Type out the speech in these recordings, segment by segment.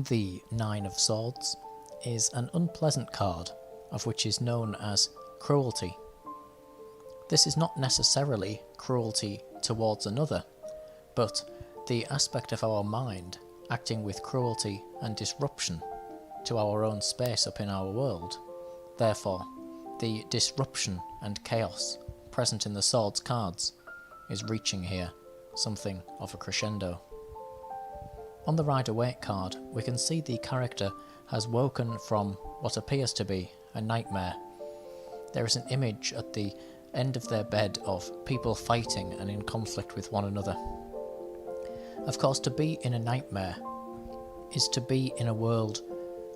The Nine of Swords is an unpleasant card, of which is known as cruelty. This is not necessarily cruelty towards another, but the aspect of our mind acting with cruelty and disruption to our own space up in our world. Therefore, the disruption and chaos present in the Swords cards is reaching here something of a crescendo. On the Rider-Waite card, we can see the character has woken from what appears to be a nightmare. There is an image at the end of their bed of people fighting and in conflict with one another. Of course, to be in a nightmare is to be in a world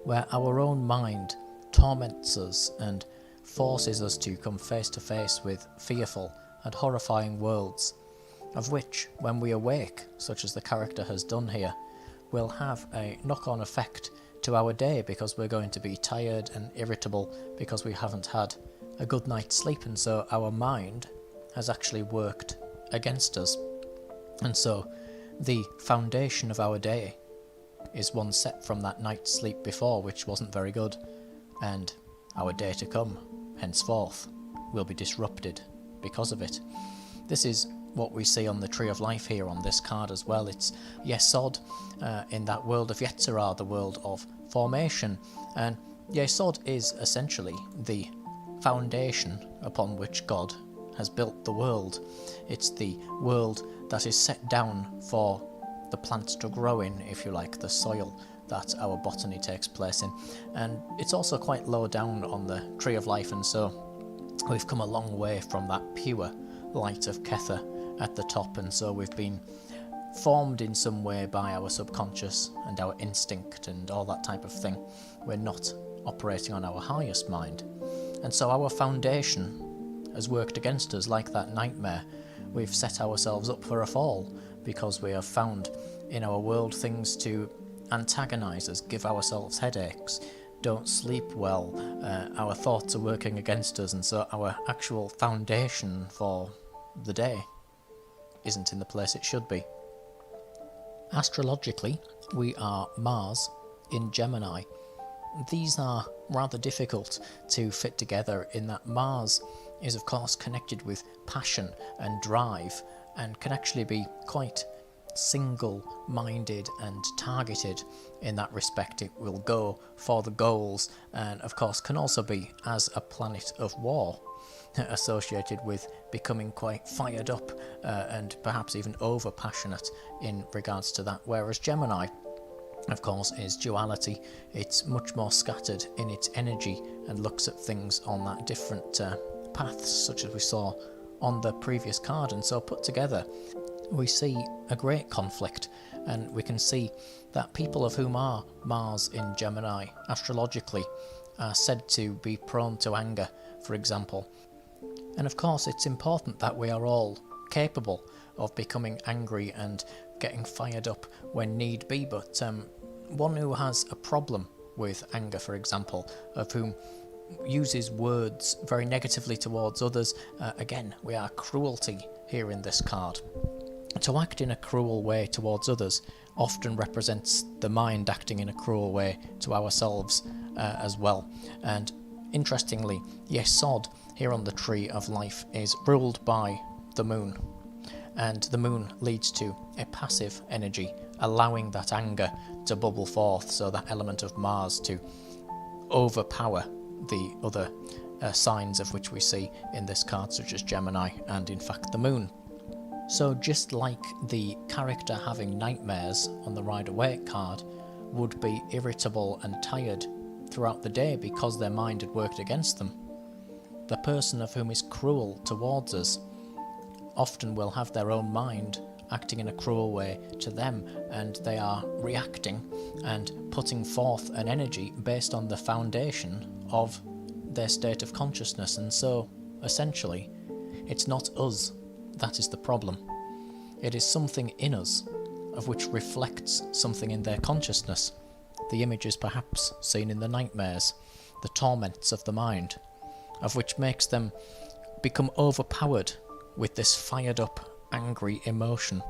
where our own mind torments us and forces us to come face to face with fearful and horrifying worlds, of which, when we awake, such as the character has done here, will have a knock-on effect to our day, because we're going to be tired and irritable because we haven't had a good night's sleep, and so our mind has actually worked against us. And so the foundation of our day is one set from that night's sleep before, which wasn't very good, and our day to come, henceforth, will be disrupted because of it. This is what we see on the Tree of Life here on this card as well. It's Yesod in that world of Yetzirah, the world of formation, and Yesod is essentially the foundation upon which God has built the world. It's the world that is set down for the plants to grow in, if you like, the soil that our botany takes place in. And it's also quite low down on the Tree of Life, and so we've come a long way from that pure light of Kether at the top, and so we've been formed in some way by our subconscious and our instinct and all that type of thing. We're not operating on our highest mind, and so our foundation has worked against us like that nightmare. We've set ourselves up for a fall because we have found in our world things to antagonise us, give ourselves headaches, don't sleep well, our thoughts are working against us, and so our actual foundation for the day isn't in the place it should be. Astrologically, we are Mars in Gemini. These are rather difficult to fit together in that Mars is of course connected with passion and drive, and can actually be quite single-minded and targeted in that respect. It will go for the goals, and of course can also be, as a planet of war, associated with becoming quite fired up and perhaps even over-passionate in regards to that, whereas Gemini, of course, is duality. It's much more scattered in its energy and looks at things on that different paths, such as we saw on the previous card, and so put together we see a great conflict, and we can see that people of whom are Mars in Gemini astrologically are said to be prone to anger, for example. And of course it's important that we are all capable of becoming angry and getting fired up when need be, but one who has a problem with anger, for example, of whom uses words very negatively towards others, again, we are cruelty here in this card. To act in a cruel way towards others often represents the mind acting in a cruel way to ourselves as well. And interestingly, Yesod here on the Tree of Life is ruled by the moon, and the moon leads to a passive energy, allowing that anger to bubble forth, so that element of Mars to overpower the other signs of which we see in this card, such as Gemini and in fact the moon. So just like the character having nightmares on the Rider-Waite card would be irritable and tired throughout the day because their mind had worked against them, the person of whom is cruel towards us often will have their own mind acting in a cruel way to them, and they are reacting and putting forth an energy based on the foundation of their state of consciousness. And so essentially it's not us that is the problem. It is something in us of which reflects something in their consciousness. The images perhaps seen in the nightmares, the torments of the mind, of which makes them become overpowered with this fired up, angry emotion,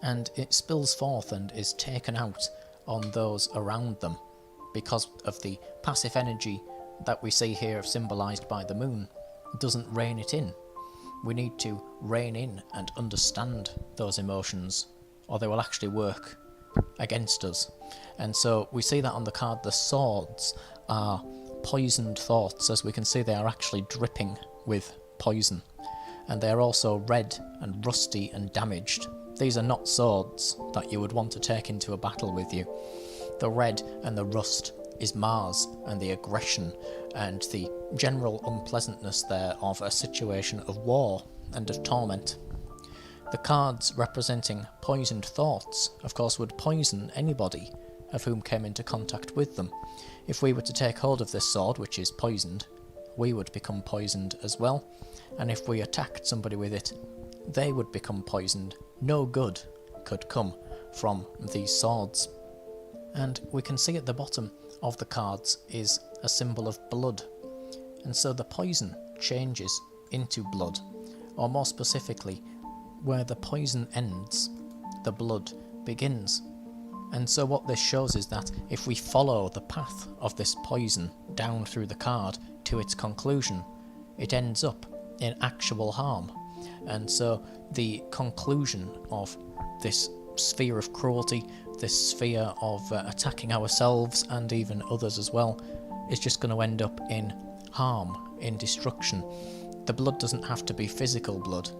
and it spills forth and is taken out on those around them because of the passive energy that we see here symbolised by the moon doesn't rein it in. We need to rein in and understand those emotions, or they will actually work against us. And so we see that on the card. The swords are poisoned thoughts. As we can see, they are actually dripping with poison, and they are also red and rusty and damaged. These are not swords that you would want to take into a battle with you. The red and the rust is Mars and the aggression and the general unpleasantness there of a situation of war and of torment. The cards representing poisoned thoughts, of course, would poison anybody of whom came into contact with them. If we were to take hold of this sword, which is poisoned, we would become poisoned as well, and if we attacked somebody with it, they would become poisoned. No good could come from these swords. And we can see at the bottom of the cards is a symbol of blood, and so the poison changes into blood, or more specifically, where the poison ends, the blood begins. And so what this shows is that if we follow the path of this poison down through the card to its conclusion, it ends up in actual harm. And so the conclusion of this sphere of cruelty, this sphere of attacking ourselves and even others as well, is just going to end up in harm, in destruction. The blood doesn't have to be physical blood,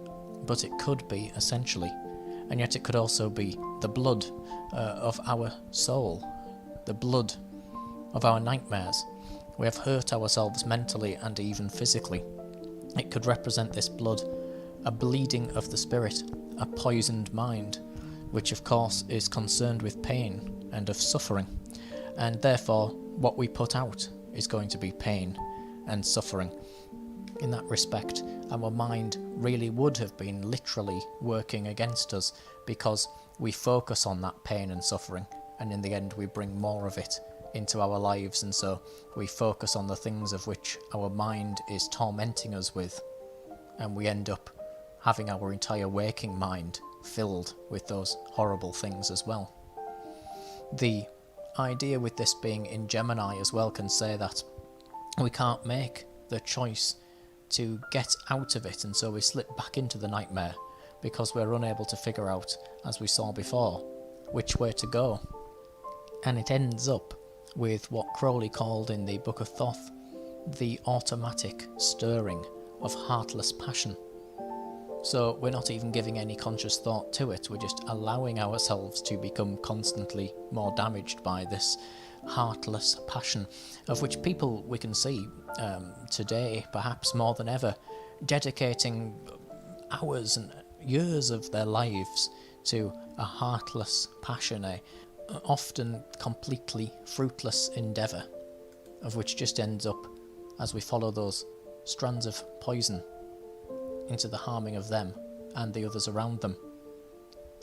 but it could be essentially, and yet it could also be the blood of our soul, the blood of our nightmares. We have hurt ourselves mentally and even physically. It could represent, this blood, a bleeding of the spirit, a poisoned mind, which of course is concerned with pain and of suffering, and therefore what we put out is going to be pain and suffering. In that respect, our mind really would have been literally working against us, because we focus on that pain and suffering, and in the end we bring more of it into our lives, and so we focus on the things of which our mind is tormenting us with, and we end up having our entire waking mind filled with those horrible things as well. The idea with this being in Gemini as well can say that we can't make the choice to get out of it, and so we slip back into the nightmare because we're unable to figure out, as we saw before, which way to go. And it ends up with what Crowley called in the Book of Thoth the automatic stirring of heartless passion. So we're not even giving any conscious thought to it, we're just allowing ourselves to become constantly more damaged by this heartless passion, of which people, we can see today, perhaps more than ever, dedicating hours and years of their lives to a heartless passion, a often completely fruitless endeavour, of which just ends up, as we follow those strands of poison, into the harming of them and the others around them.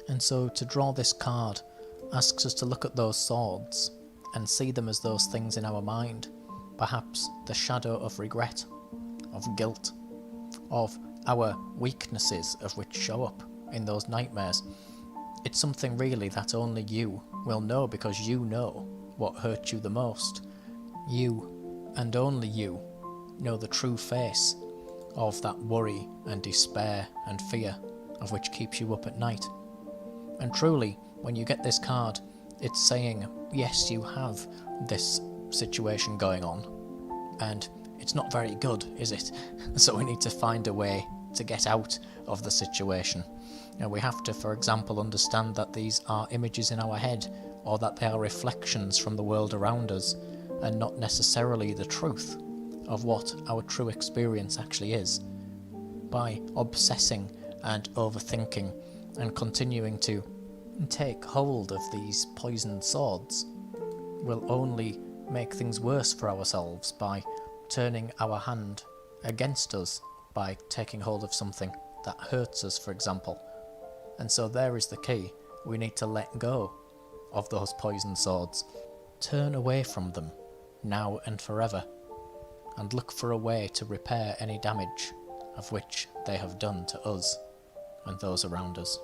And so to draw this card asks us to look at those swords and see them as those things in our mind, perhaps the shadow of regret, of guilt, of our weaknesses of which show up in those nightmares. It's something really that only you will know, because you know what hurt you the most. You, and only you, know the true face of that worry and despair and fear of which keeps you up at night. And truly, when you get this card, it's saying, yes, you have this situation going on, and it's not very good, is it? So we need to find a way to get out of the situation. And we have to, for example, understand that these are images in our head, or that they are reflections from the world around us, and not necessarily the truth of what our true experience actually is. By obsessing and overthinking and continuing to take hold of these poisoned swords, will only make things worse for ourselves by turning our hand against us, by taking hold of something that hurts us, for example. And so there is the key. We need to let go of those poisoned swords, turn away from them now and forever, and look for a way to repair any damage of which they have done to us and those around us.